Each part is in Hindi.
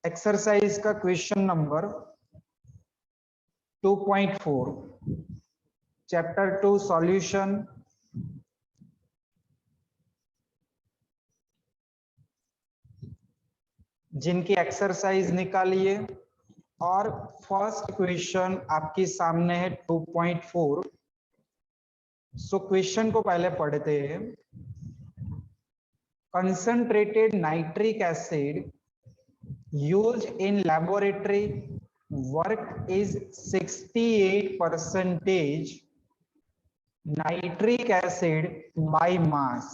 एक्सरसाइज का क्वेश्चन नंबर 2.4 चैप्टर 2 सॉल्यूशन। जिनकी एक्सरसाइज निकालिए और फर्स्ट क्वेश्चन आपके सामने है 2.4। सो क्वेश्चन को पहले पढ़ते हैं। Concentrated nitric acid used in laboratory work is 68% nitric acid by mass.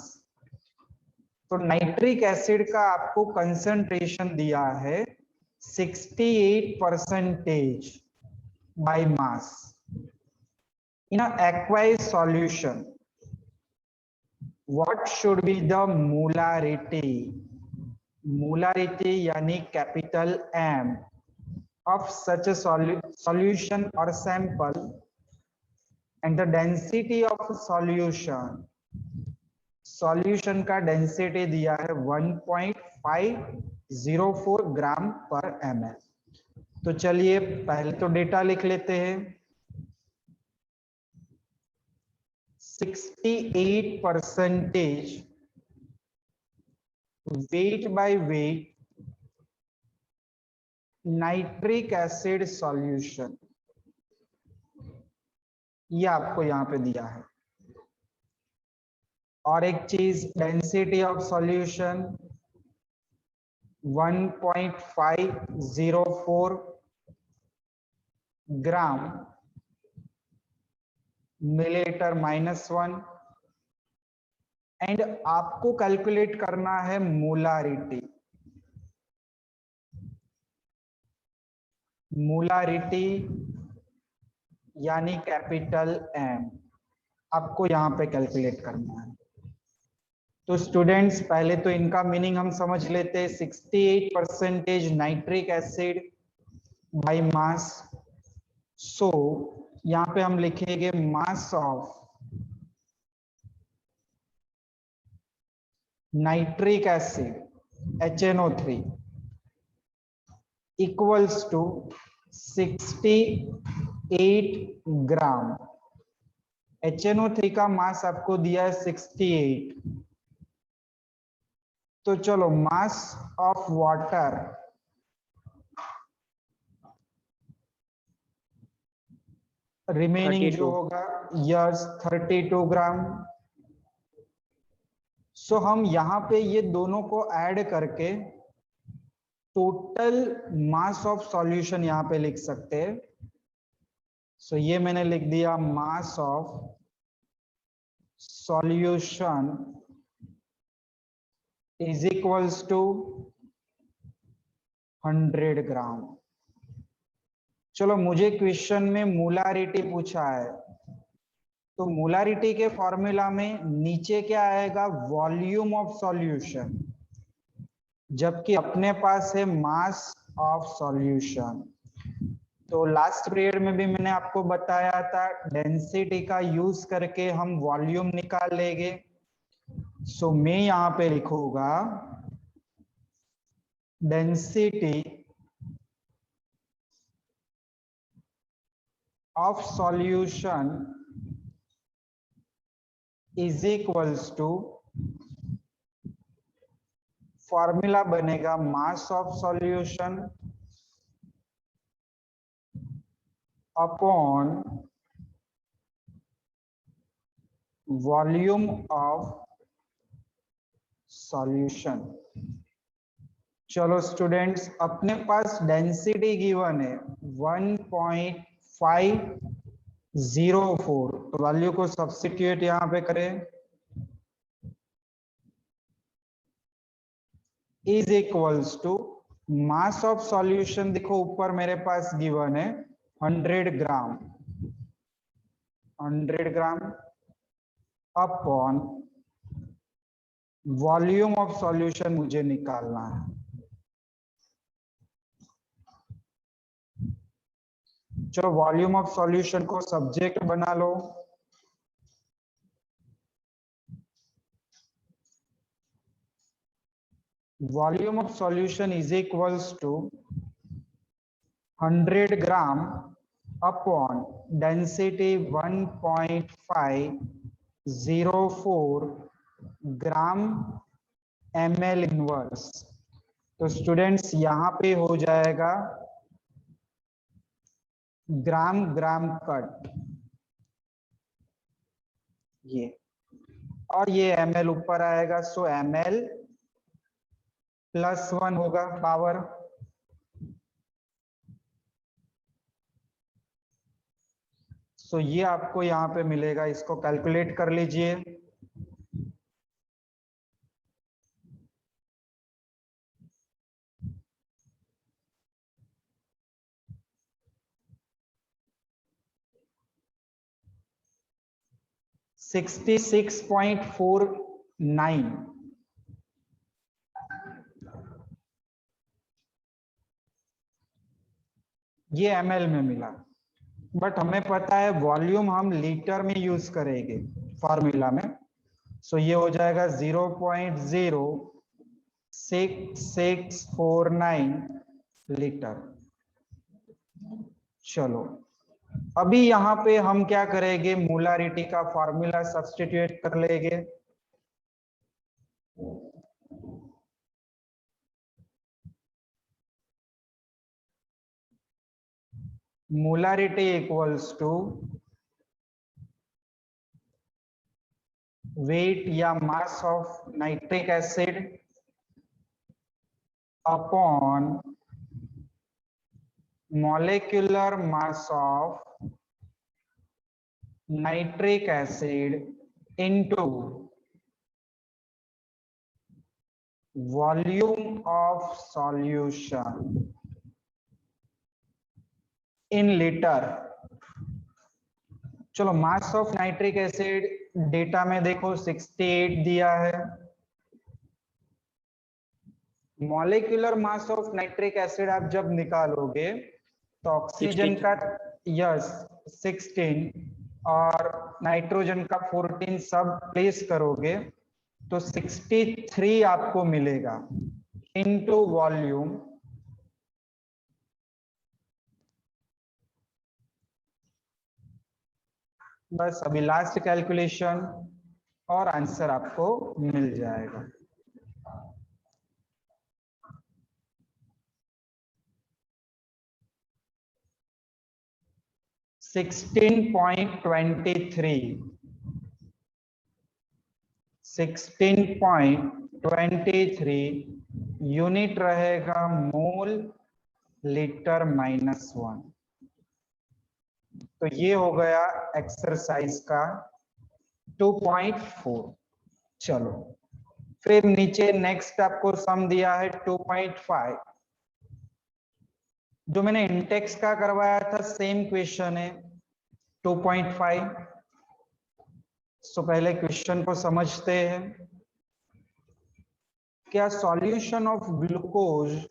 तो नाइट्रिक एसिड का आपको कंसंट्रेशन दिया है 68% by mass in aqueous solution. What should be the molarity? Molarity यानी capital M of such a solution or sample and the density of solution। Solution का डेंसिटी दिया है 1.504 ग्राम पर ml। तो चलिए पहले तो डेटा लिख लेते हैं। 68% weight by weight nitric acid solution, ये आपको यहां पे दिया है। और एक चीज density of solution 1.504 gram millilitre -1। And आपको कैलकुलेट करना है मोलारिटी। मोलारिटी यानी कैपिटल M आपको यहां पे कैलकुलेट करना है। तो स्टूडेंट्स पहले तो इनका मीनिंग हम समझ लेते हैं। 68% nitric acid by mass. So यहां पे हम लिखेंगे mass of nitric acid HNO3 equals to 68 gram. HNO3 का मास आपको दिया है 68। तो चलो मास ऑफ वाटर रिमेनिंग जो होगा यस 32 ग्राम। सो हम यहां पे ये दोनों को ऐड करके टोटल मास ऑफ सॉल्यूशन यहां पे लिख सकते हैं। सो ये मैंने लिख दिया mass of solution is equals to 100 gram. चलो मुझे क्वेश्चन में मोलारिटी पूछा है, तो मोलारिटी के फॉर्मूला में नीचे क्या आएगा? वॉल्यूम ऑफ सॉल्यूशन, जबकि अपने पास है मास ऑफ सॉल्यूशन। तो लास्ट पीरियड में भी मैंने आपको बताया था डेंसिटी का यूज करके हम वॉल्यूम निकाल लेंगे। सो मैं यहां पे लिखूंगा density of solution is equals to, formula बनेगा mass of solution upon volume of solution. चलो स्टूडेंट्स अपने पास डेंसिटी गिवन है 1.504। तो वैल्यू को सब्स्टिट्यूट यहां पे करें is equals to mass of solution. देखो ऊपर मेरे पास गिवन है 100 gram. 100 gram upon volume of solution मुझे निकालना है। चलो वॉल्यूम ऑफ सॉल्यूशन को सब्जेक्ट बना लो। Volume of solution is equals to 100 gram upon density 1.504 gram ml inverse. तो स्टूडेंट्स यहाँ पे हो जाएगा ग्राम ग्राम कट ये, और ये ml ऊपर आएगा, सो ml +1 होगा पावर। सो ये आपको यहाँ पे मिलेगा, इसको कैलकुलेट कर लीजिए। $66.49 ये ml में मिला, बट हमें पता है वॉल्यूम हम लीटर में यूज करेंगे फॉर्मूला में। सो ये हो जाएगा 0.06649 लीटर। चलो अभी यहाँ पे हम क्या करेंगे, मोलारिटी का फॉर्मूला सब्स्टिट्यूट कर लेंगे। मोलारिटी इक्वल्स टू वेट या मास of nitric acid upon molecular mass of nitric acid into volume of solution in liter। चलो मास ऑफ नाइट्रिक एसिड डेटा में देखो 68 दिया है। Molecular mass of nitric acid आप जब निकालोगे तो ऑक्सीजन का यस 16 और नाइट्रोजन का 14 सब प्लेस करोगे तो 63 आपको मिलेगा इनटू वॉल्यूम। बस अभी लास्ट कैलकुलेशन और आंसर आपको मिल जाएगा। $16.23 यूनिट रहेगा मोल लीटर -1। तो ये हो गया एक्सरसाइज का 2.4। चलो फिर नीचे नेक्स्ट आपको सम दिया है 2.5, जो मैंने इंटेक्स का करवाया था सेम क्वेश्चन है 2.5। सो पहले क्वेश्चन को समझते हैं। क्या solution of glucose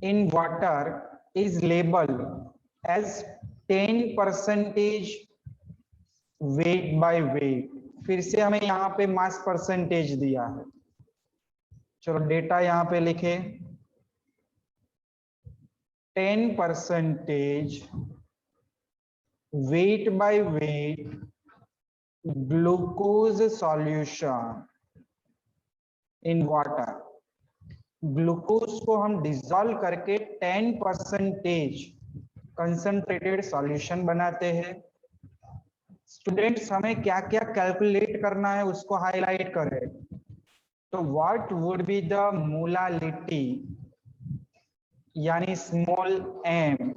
in water is labelled as 10% weight by weight. फिर से हमें यहाँ पे मास परसेंटेज दिया है। चलो डेटा यहाँ पे लिखे 10% weight by wait glucose solution in water. Glucose को हम डिसॉल्व करके 10% कंसंट्रेटेड सॉल्यूशन बनाते हैं। स्टूडेंट्स हमें क्या क्या कैलकुलेट करना है उसको हाईलाइट करें। तो what would be the molality यानी small m,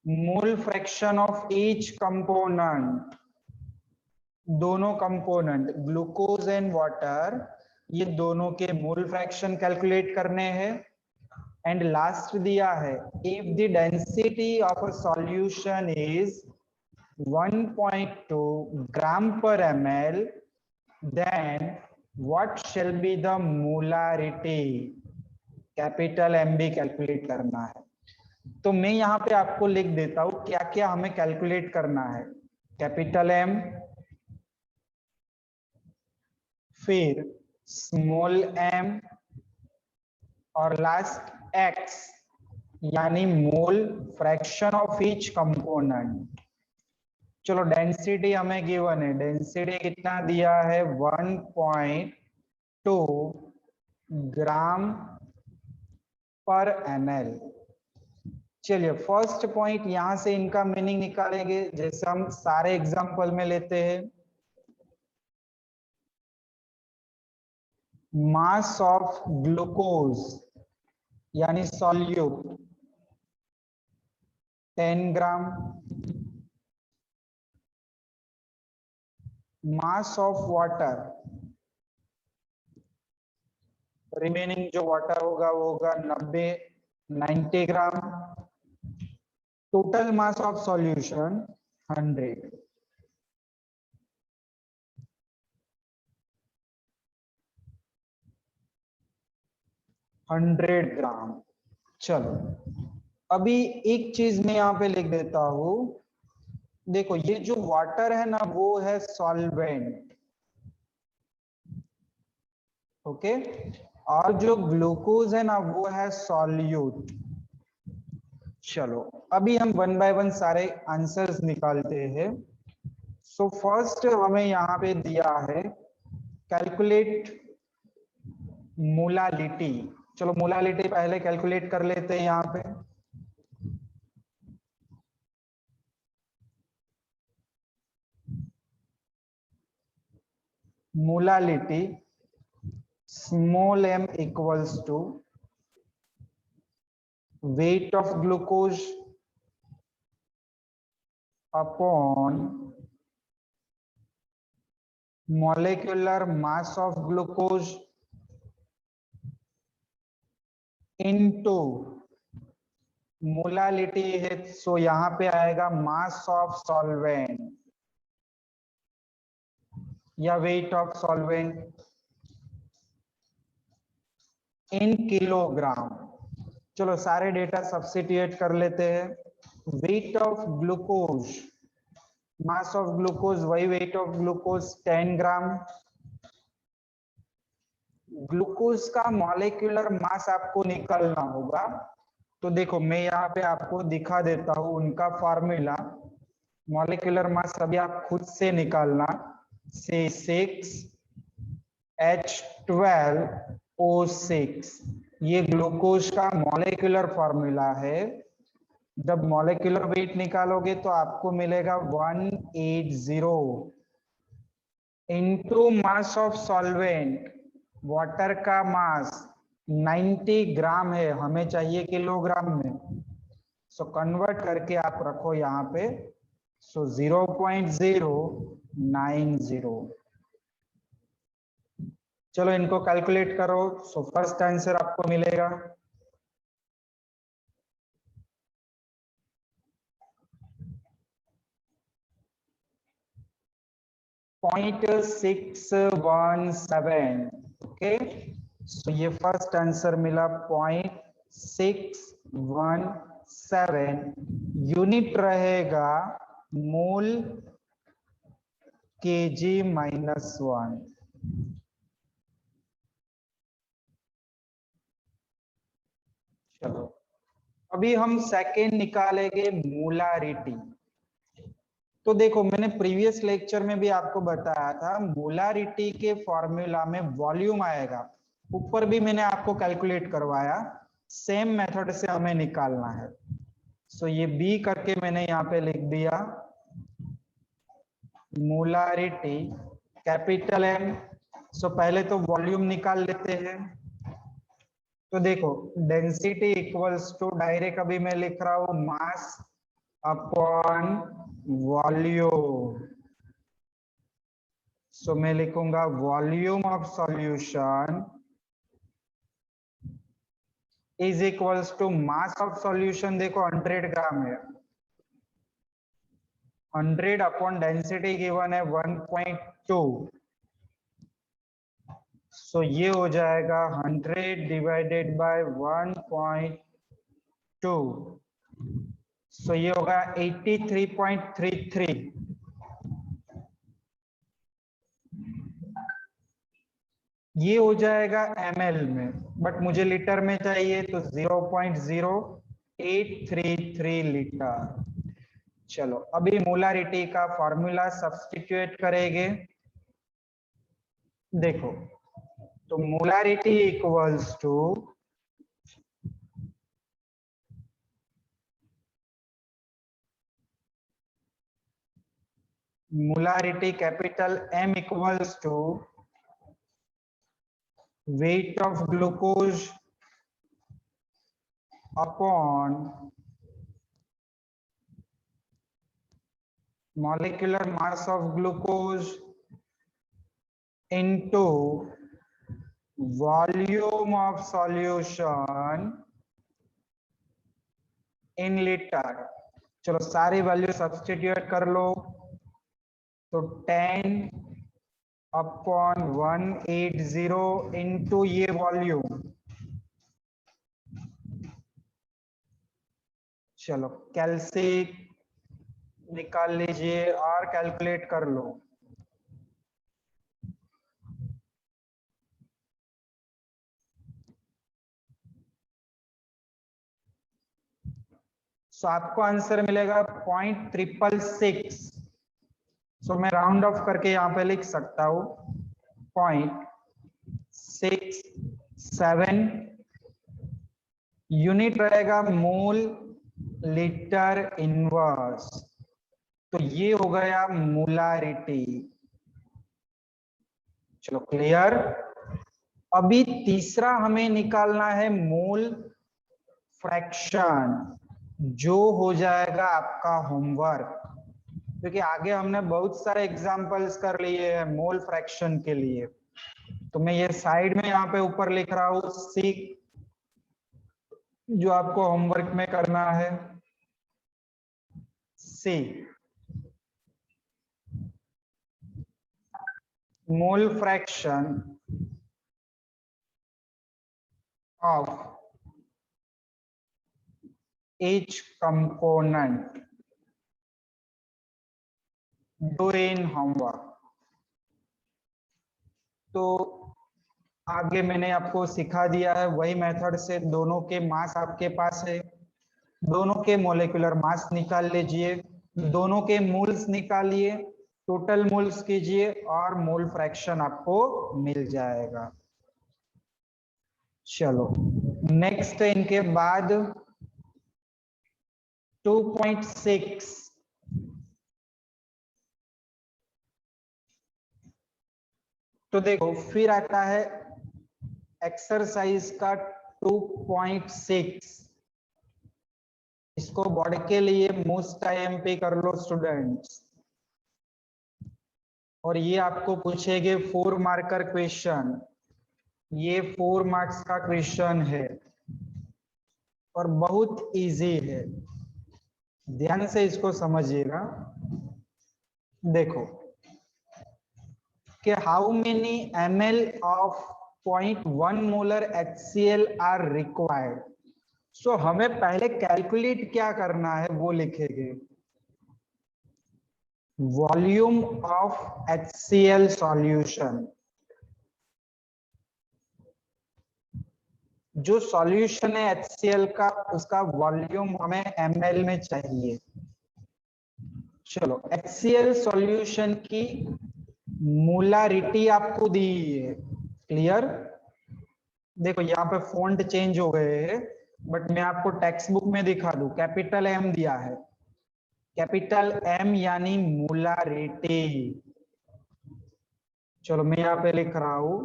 mole fraction of each component, दोनों कंपोनेंट ग्लूकोज एंड वाटर, ये दोनों के मोल फ्रैक्शन कैलकुलेट करने हैं। एंड लास्ट दिया है if the density of a solution is 1.2 ग्राम पर ml then what shall be the molarity, capital M भी कैलकुलेट करना है। तो मैं यहाँ पे आपको लिख देता हूं क्या क्या हमें कैलकुलेट करना है। कैपिटल M, फिर स्मॉल m, और लास्ट x यानी मोल फ्रैक्शन ऑफ ईच कंपोनेंट। चलो डेंसिटी हमें गिवन है, डेंसिटी कितना दिया है 1.2 ग्राम पर ml। चलिए फर्स्ट पॉइंट यहां से इनका मीनिंग निकालेंगे जैसे हम सारे एग्जांपल में लेते हैं। मास ऑफ ग्लूकोज यानी solute 10 gram, mass of water remaining जो वाटर होगा वो होगा 90 ग्राम, total mass of solution 100 gram. चलो अभी एक चीज मैं यहाँ पे लिख देता हूं, देखो ये जो वाटर है ना वो है सॉल्वेंट, ओके, और जो ग्लूकोज है ना वो है सॉल्यूट। चलो अभी हम वन बाय वन सारे आंसर्स निकालते हैं। सो फर्स्ट हमें यहाँ पे दिया है कैलकुलेट मोलालिटी। चलो मोलालिटी पहले कैलकुलेट कर लेते हैं यहाँ पे। Molality small m equals to weight of glucose upon molecular mass of glucose into molality है, सो यहां पे आएगा मास ऑफ सॉल्वेंट या weight of solvent in kilogram. चलो सारे डेटा सब्स्टिट्यूट कर लेते हैं। Weight of glucose, mass of glucose वही wait of glucose 10 gram. Glucose का मॉलिक्यूलर मास आपको निकालना होगा, तो देखो मैं यहाँ पे आपको दिखा देता हूँ उनका फॉर्मूला। मॉलिक्यूलर मास अभी आप खुद से निकालना, से 6H12O6 ये ग्लूकोज का मॉलिक्यूलर फॉर्मूला है। जब मॉलिक्यूलर वेट निकालोगे तो आपको मिलेगा 180 into mass of solvent. Water का मास 90 ग्राम है, हमें चाहिए किलोग्राम में, सो कन्वर्ट करके आप रखो यहाँ पे, सो 0.090। चलो इनको कैलकुलेट करो। सो फर्स्ट आंसर आपको मिलेगा 0.617। ओके, सो ये फर्स्ट आंसर मिला 0.617। यूनिट रहेगा मोल kg-1। चलो अभी हम सेकेंड निकालेंगे मोलारिटी। तो देखो मैंने प्रीवियस लेक्चर में भी आपको बताया था मोलारिटी के फॉर्मूला में वॉल्यूम आएगा, ऊपर भी मैंने आपको कैलकुलेट करवाया, सेम मेथड से हमें निकालना है। सो ये बी करके मैंने यहाँ पे लिख दिया मोलारिटी कैपिटल M। सो पहले तो वॉल्यूम निकाल लेते हैं। तो देखो डेंसिटी इक्वल्स टू डायरेक्ट अभी मैं लिख रहा हूं मास अपॉन वॉल्यूम। सो मैं लिखूंगा volume of solution is equals to mass of solution, देखो 100 ग्राम है, 100 अपॉन डेंसिटी गिवन है 1.2। सो ये हो जाएगा 100 डिवाइडेड बाय 1.2, सो ये होगा 83.33। ये हो जाएगा ml में, बट मुझे लीटर में चाहिए, तो 0.0833 लीटर। चलो अभी मोलारिटी का फॉर्मूला सब्स्टिट्यूट करेंगे। देखो, तो molarity equals to molarity capital M equals to weight of glucose upon molecular mass of glucose into volume of solution in liter। चलो सारी वैल्यू सब्स्टिट्यूट कर लो, तो 10/180 इंटू ये वॉल्यूम। चलो कैलसी निकाल लीजिए और कैलकुलेट कर लो। सो आपको आंसर मिलेगा 0.666। सो मैं राउंड ऑफ करके यहाँ पे लिख सकता हूँ 0.67। यूनिट रहेगा मोल लीटर इनवर्स। तो ये हो गया मोलारिटी। चलो क्लियर। अभी तीसरा हमें निकालना है मोल फ्रैक्शन, जो हो जाएगा आपका होमवर्क, क्योंकि आगे हमने बहुत सारे एग्जांपल्स कर लिए हैं मोल फ्रैक्शन के लिए। तो मैं ये साइड में यहाँ पे ऊपर लिख रहा हूं सी, जो आपको होमवर्क में करना है। C mole fraction of each component during homework। तो आगे मैंने आपको सिखा दिया है वही मेथड से, दोनों के मास आपके पास है, दोनों के मोलेकुलर मास निकाल लीजिए, दोनों के मोल्स निकालिए, टोटल मोल्स कीजिए और मोल फ्रैक्शन आपको मिल जाएगा। चलो नेक्स्ट इनके बाद 2.6। तो देखो फिर आता है एक्सरसाइज का 2.6। इसको बोर्ड के लिए मोस्ट आईएमपी कर लो स्टूडेंट्स। और ये आपको पूछेंगे 4 मार्कर क्वेश्चन। ये 4 मार्क्स का क्वेश्चन है और बहुत इजी है, ध्यान से इसको समझिएगा। देखो कि how many ml of 0.1 molar HCl are required. So हमें पहले कैलकुलेट क्या करना है वो लिखेंगे, वॉल्यूम ऑफ HCl सॉल्यूशन। जो सॉल्यूशन है HCl का, उसका वॉल्यूम हमें ml में चाहिए। चलो HCl सॉल्यूशन की मोलारिटी आपको दी है, क्लियर। देखो यहाँ पे फॉन्ट चेंज हो गए हैं, बट मैं आपको टेक्स्ट बुक में दिखा दूं, कैपिटल M दिया है, कैपिटल M यानी मोलारिटी। चलो मैं यहाँ पे लिख रहा हूं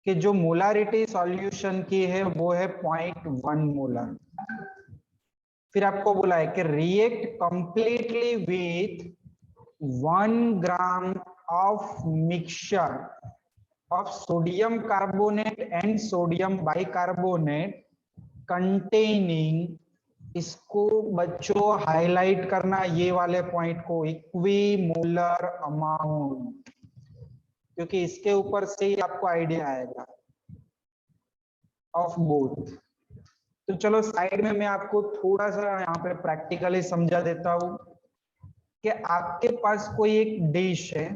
कि जो मोलारिटी सॉल्यूशन की है वो है 0.1 मोलर। फिर आपको बोला है कि react completely with 1 gram of mixture of sodium carbonate and sodium bicarbonate containing, इसको बच्चों हाईलाइट करना ये वाले पॉइंट को, इक्विमोलर अमाउंट, क्योंकि इसके ऊपर से ही आपको आइडिया आएगा ऑफ बोथ। तो चलो साइड में मैं आपको थोड़ा सा यहाँ पे प्रैक्टिकली समझा देता हूं कि आपके पास कोई एक डिश है,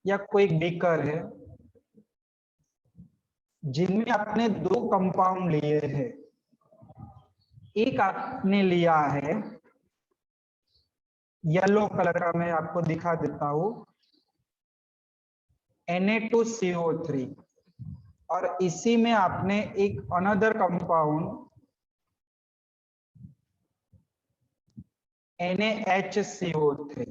या कोई बीकर है जिनमें आपने दो कंपाउंड लिए हैं। एक आपने लिया है, येलो कलर का मैं आपको दिखा देता हूं, Na2CO3, और इसी में आपने एक अनदर कंपाउंड NaHCO3,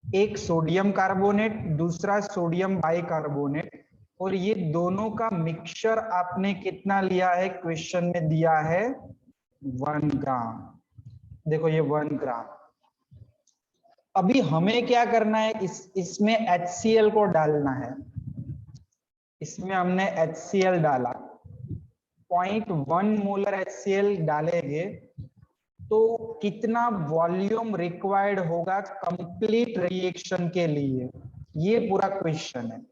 एक सोडियम कार्बोनेट, दूसरा सोडियम बाइकार्बोनेट, और ये दोनों का मिक्सचर आपने कितना लिया है, क्वेश्चन में दिया है 1 ग्राम। देखो ये 1 ग्राम। अभी हमें क्या करना है, इसमें HCl को डालना है। इसमें हमने HCl डाला, 0.1 मोलर HCl डालेंगे तो कितना वॉल्यूम रिक्वायर्ड होगा कंप्लीट रिएक्शन के लिए, ये पूरा क्वेश्चन है।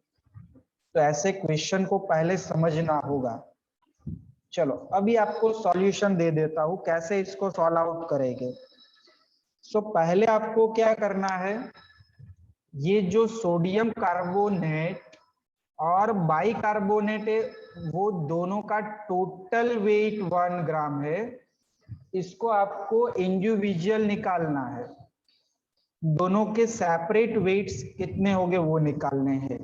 तो ऐसे क्वेश्चन को पहले समझना होगा। चलो अभी आपको सॉल्यूशन दे देता हूं, कैसे इसको सॉल्व आउट करेंगे। सो पहले आपको क्या करना है, ये जो सोडियम कार्बोनेट और बाइकार्बोनेट है, वो दोनों का टोटल वेट 1 ग्राम है। इसको आपको इंडिविजुअल निकालना है, दोनों के सेपरेट वेट्स कितने होंगे वो निकालने हैं।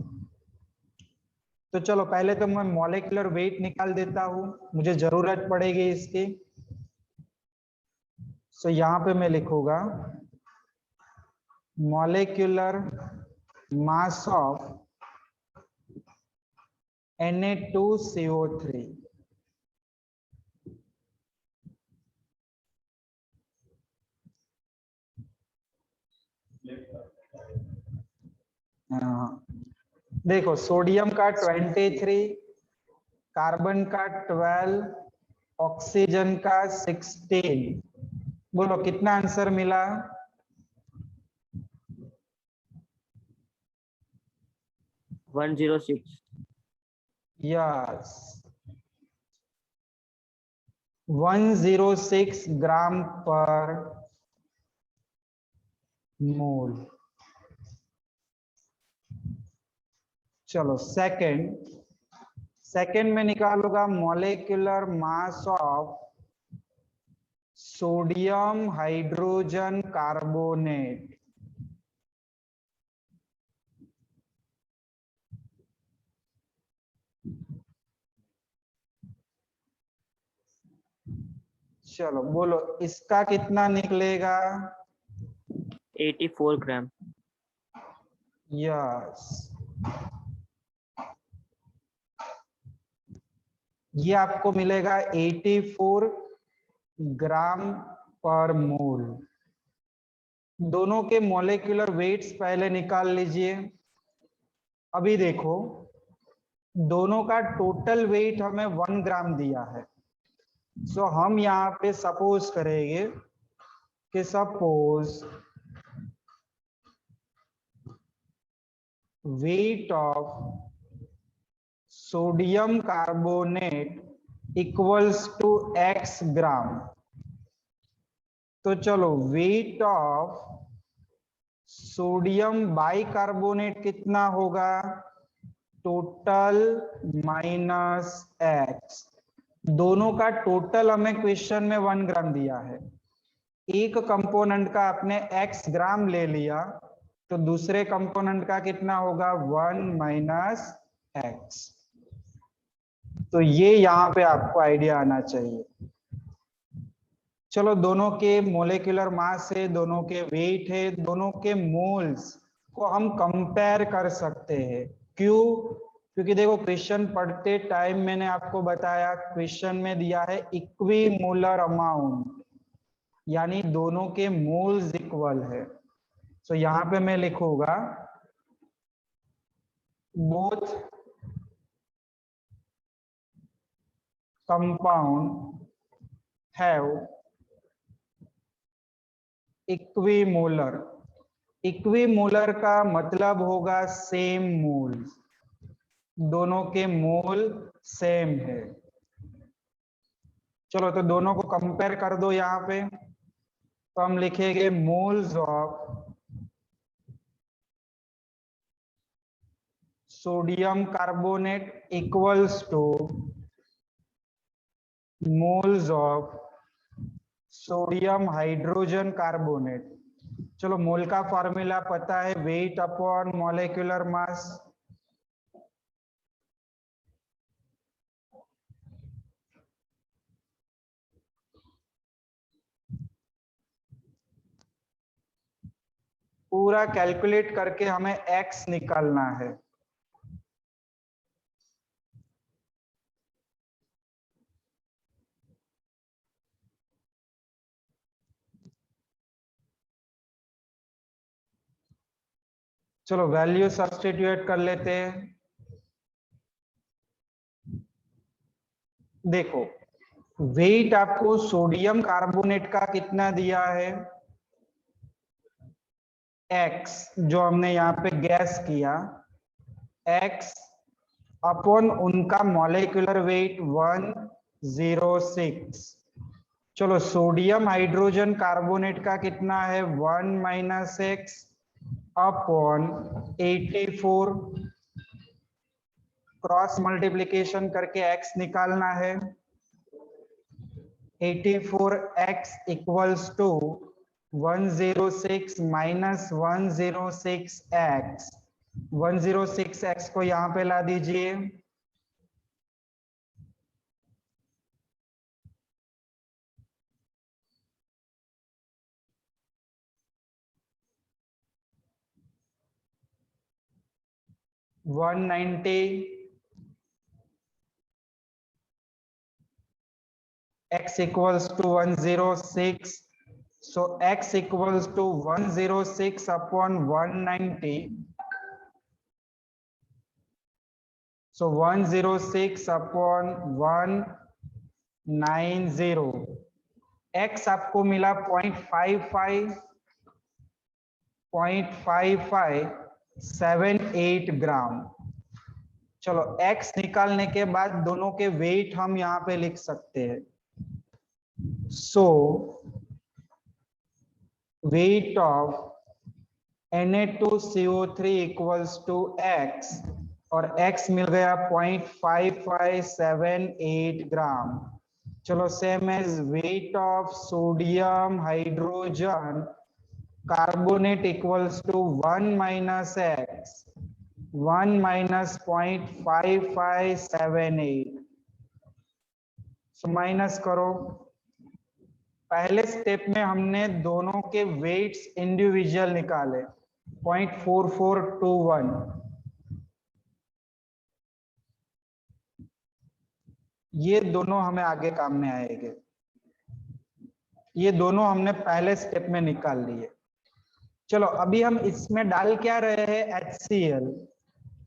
तो चलो पहले तो मैं मॉलिक्यूलर वेट निकाल देता हूं, मुझे जरूरत पड़ेगी इसकी। सो यहां पे मैं लिखूंगा मॉलिक्यूलर मास ऑफ Na2CO3। देखो सोडियम का 23, कार्बन का 12, ऑक्सीजन का 16। बोलो कितना आंसर मिला? 106। यस, 106 ग्राम पर मोल। चलो सेकंड में निकालूंगा molecular mass of sodium hydrogen carbonate. चलो बोलो इसका कितना निकलेगा? 84 ग्राम। यस, ये आपको मिलेगा 84 ग्राम पर मोल। दोनों के मॉलिक्यूलर वेट्स पहले निकाल लीजिए। अभी देखो दोनों का टोटल वेट हमें 1 ग्राम दिया है। सो हम यहाँ पे सपोज करेंगे कि suppose weight of sodium carbonate equals to x gram. तो चलो वेट ऑफ सोडियम बाइकार्बोनेट कितना होगा? Total minus x। दोनों का टोटल हमें क्वेश्चन में 1 ग्राम दिया है, एक कंपोनेंट का आपने x ग्राम ले लिया, तो दूसरे कंपोनेंट का कितना होगा? 1 माइनस x। तो ये यहां पे आपको आइडिया आना चाहिए। चलो दोनों के मोलेकुलर मास है, दोनों के वेट है, दोनों के मोल्स को हम कंपेयर कर सकते हैं। क्यों? क्योंकि देखो क्वेश्चन पढ़ते टाइम मैंने आपको बताया, क्वेश्चन में दिया है इक्वी मोलर अमाउंट, यानी दोनों के मोल्स इक्वल है। तो यहां पे मैं लिखूंगा both compound have equimolar. Equimolar का मतलब होगा सेम मोल, दोनों के मोल सेम है। चलो तो दोनों को कंपेयर कर दो यहां पे, तो हम लिखेंगे moles of sodium carbonate equals two moles of sodium hydrogen carbonate. चलो मोल का फॉर्मूला पता है, वेट अपॉन मॉलिक्यूलर मास। पूरा कैलकुलेट करके हमें x निकालना है। चलो वैल्यू सब्स्टिट्यूट कर लेते हैं। देखो वेट आपको सोडियम कार्बोनेट का कितना दिया है, x, जो हमने यहाँ पे गैस किया, x अपॉन उनका मॉलिक्यूलर वेट 106। चलो सोडियम हाइड्रोजन कार्बोनेट का कितना है, 1 minus x upon 84, cross multiplication करके x निकालना है। 84x equals to 106 minus 106x। 106x को यहां पे ला दीजिए। One 190 x equals to 106, so x equals to 106 upon 190, so 106 upon 190, x आपको मिला 0.5578 ग्राम। चलो x निकालने के बाद दोनों के वेट हम यहाँ पे लिख सकते हैं। So weight of Na2CO3 equals to x, और x मिल गया 0.5578 ग्राम। चलो same as weight of sodium hydrogen carbonate equals to 1 minus x, 1 minus 0.5578। So minus करो। पहले स्टेप में हमने दोनों के वेट्स इंडिविजुअल निकाले, 0.4421। ये दोनों हमें आगे काम में आएंगे। ये दोनों हमने पहले स्टेप में निकाल लिए। चलो अभी हम इसमें डाल क्या रहे हैं, HCl।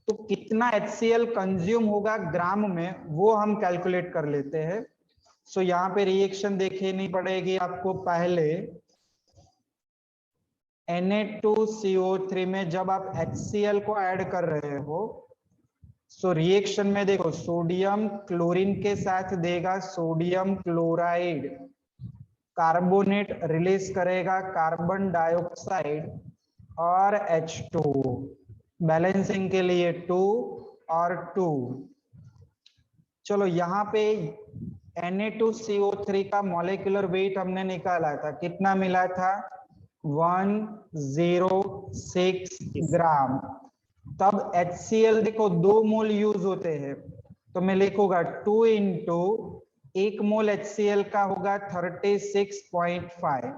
तो कितना HCl कंज्यूम होगा ग्राम में, वो हम कैलकुलेट कर लेते हैं। सो यहाँ पे रिएक्शन देखनी पड़ेगी आपको। पहले Na2CO3 में जब आप HCl को ऐड कर रहे हो, सो रिएक्शन में देखो सोडियम क्लोरीन के साथ देगा सोडियम क्लोराइड, कार्बोनेट रिलीज करेगा कार्बन डाइऑक्साइड और H2, बैलेंसिंग के लिए 2 और 2। चलो यहाँ पे Na2CO3 का मॉलिक्यूलर वेट हमने निकाला था, कितना मिला था, 106 ग्राम। तब HCl देखो 2 मोल यूज होते हैं, तो मैं लिखूंगा 2 इंटू 1 मोल HCl का होगा 36.5,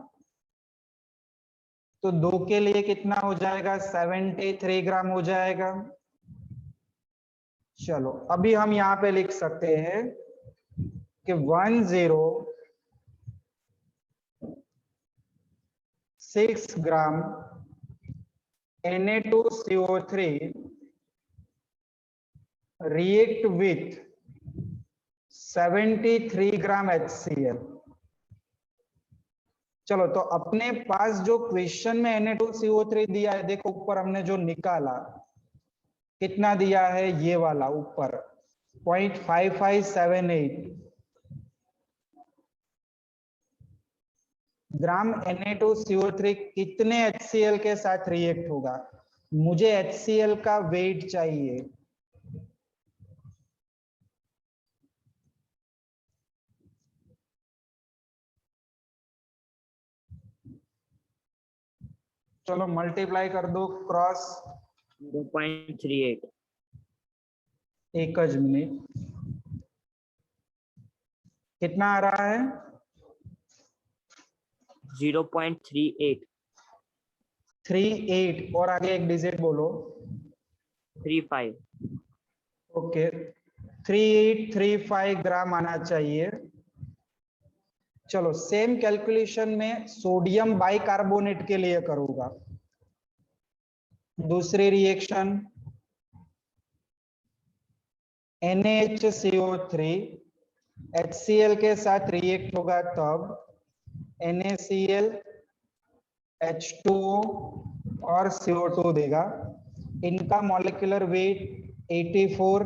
तो 2 के लिए कितना हो जाएगा, 73 ग्राम हो जाएगा। चलो अभी हम यहाँ पे लिख सकते हैं कि 106 ग्राम Na2CO3 react with 73 gram HCl। चलो तो अपने पास जो क्वेश्चन में Na2CO3 दिया है, देखो ऊपर हमने जो निकाला कितना दिया है, ये वाला ऊपर 0.5578 ग्राम Na2CO3 कितने HCl के साथ रिएक्ट होगा। मुझे HCl का वेट चाहिए, चलो मल्टीप्लाई कर दो क्रॉस 0.38 एक मिनट कितना आ रहा है 0.38 38 और आगे एक डिजिट बोलो 35 ओके 3835 ग्राम आना चाहिए। चलो सेम कैलकुलेशन में सोडियम बाइकार्बोनेट के लिए करूंगा। दूसरी रिएक्शन NaHCO3 HCl के साथ रिएक्ट होगा तब NaCl H2O और CO2 देगा। इनका मॉलिक्यूलर वेट 84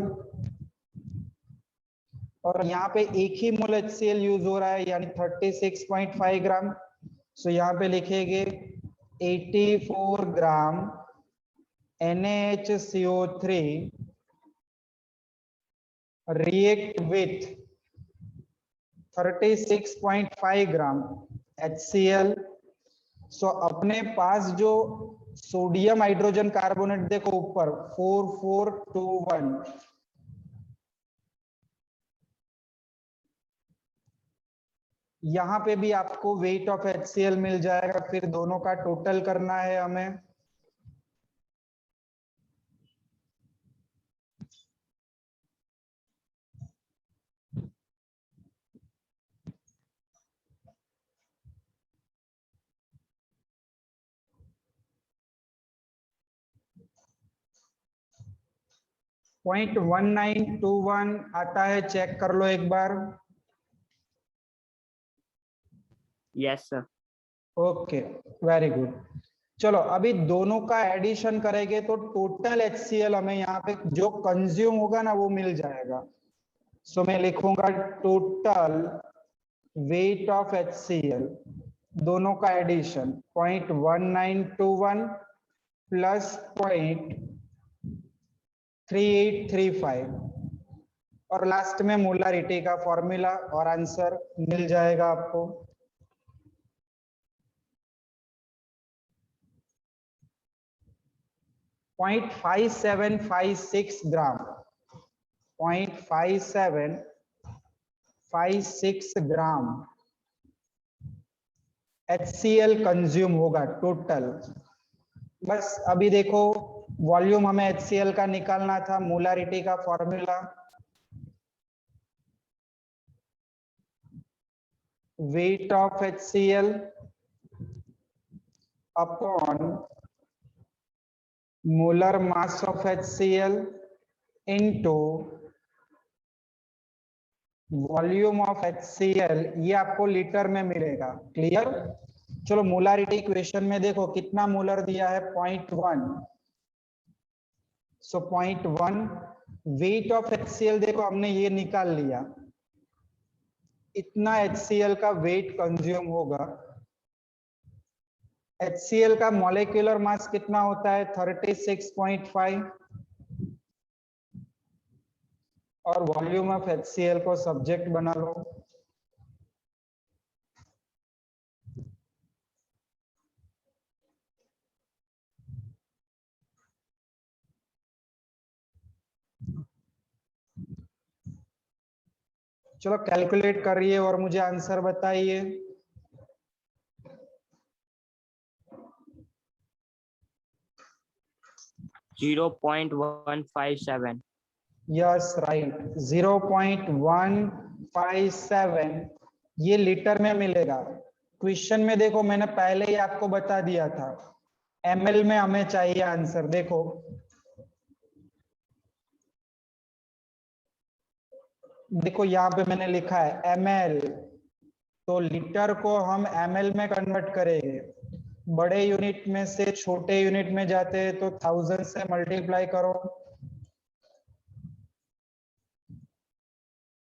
और यहाँ पे एक ही मोल HCl यूज हो रहा है यानी 36.5 ग्राम। सो यहाँ पे लिखेंगे 84 ग्राम NaHCO3 react with 36.5 gram HCl। सो अपने पास जो सोडियम हाइड्रोजन कार्बोनेट देखो ऊपर 4421 यहाँ पे भी आपको वेट ऑफ HCl मिल जाएगा। फिर दोनों का टोटल करना है हमें। .1921 आता है, चेक कर लो एक बार। Yes sir okay very good. चलो अभी दोनों का एडिशन करेंगे तो टोटल HCl हमें यहाँ पे जो कंज्यूम होगा ना वो मिल जाएगा। सो मैं लिखूंगा टोटल वेट ऑफ HCl दोनों का एडिशन 0.1921 प्लस 0.3835 और लास्ट में मोलारिटी का फॉर्मूला और आंसर मिल जाएगा आपको। .5756 ग्राम 0.5756 ग्राम HCl कंज्यूम होगा टोटल। बस अभी देखो वॉल्यूम हमें HCl का निकालना था, मोलारिटी का formula weight of HCl upon molar mass of HCl into volume of HCl, ये आपको लीटर में मिलेगा। क्लियर? चलो मोलारिटी इक्वेशन में देखो कितना मोलर दिया है 0.1। सो 0.1 वेट ऑफ HCl देखो हमने ये निकाल लिया, इतना HCl का वेट कंज्यूम होगा। HCl का मॉलिक्यूलर मास कितना होता है 36.5 और वॉल्यूम ऑफ HCl को सब्जेक्ट बना लो। चलो कैलकुलेट करिए और मुझे आंसर बताइए। .157 यस राइट 0.157 ये लीटर में मिलेगा। क्वेश्चन में देखो मैंने पहले ही आपको बता दिया था, ml में हमें चाहिए आंसर। देखो देखो यहाँ पे मैंने लिखा है ml, तो लीटर को हम ml में कन्वर्ट करेंगे। बड़े यूनिट में से छोटे यूनिट में जाते हैं तो 1000 से मल्टीप्लाई करो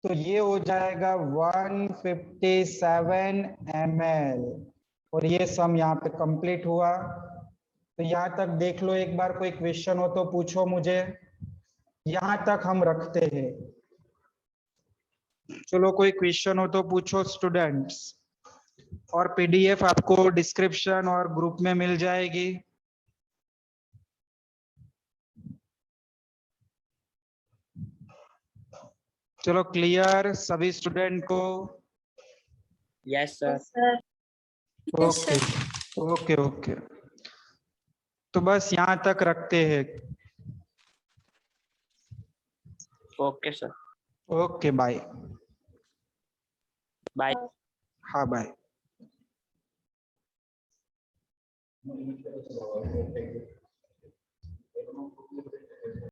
तो ये हो जाएगा 157 ml और ये सम यहाँ पे कंप्लीट हुआ। तो यहाँ तक देख लो एक बार, कोई क्वेश्चन हो तो पूछो मुझे, यहाँ तक हम रखते हैं। चलो कोई क्वेश्चन हो तो पूछो स्टूडेंट्स। और पीडीएफ आपको डिस्क्रिप्शन और ग्रुप में मिल जाएगी। चलो क्लियर सभी स्टूडेंट को? Yes sir. Okay okay okay, तो बस यहाँ तक रखते हैं। Okay sir. Okay bye. Bye. हाँ बाय।